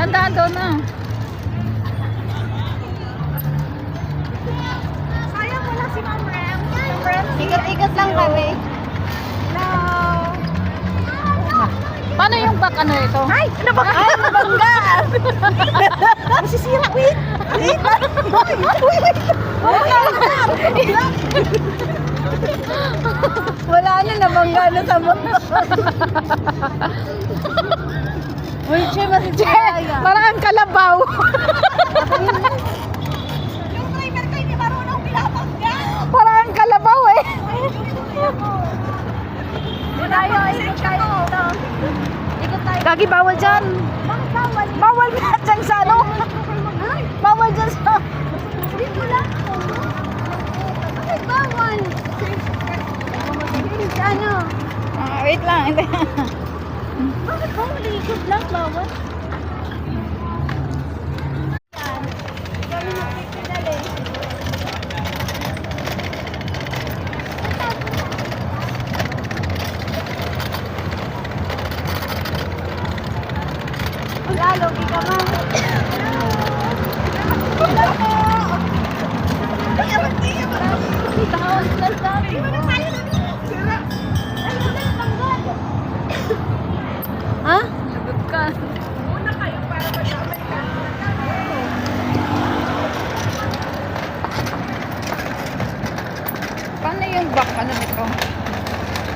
Dahan-dahan daw na. Sayang wala si Ma'am Rem. Ma'am Rem, Ikot-ikot lang kami. hello. Paano yung back ano ito? Ay, nabangga. Ay, nabangga. Masisira, wait. Wait. Wait. Wala na, nabangga na sa motor. Uy, Che, masisaya. Parang ang kalabaw. Yung driver ko hindi marunong pinapangga. Parang ang kalabaw eh. Tayo, ikot tayo dito. Ikot tayo. Gagi, bawal dyan. Bakit bawal? Bawal nga dyan sa ano. Bawal dyan sa... Dito lang. Bakit bawal? Ano? Wait lang. Bakit bawal? Ikot lang, bawal.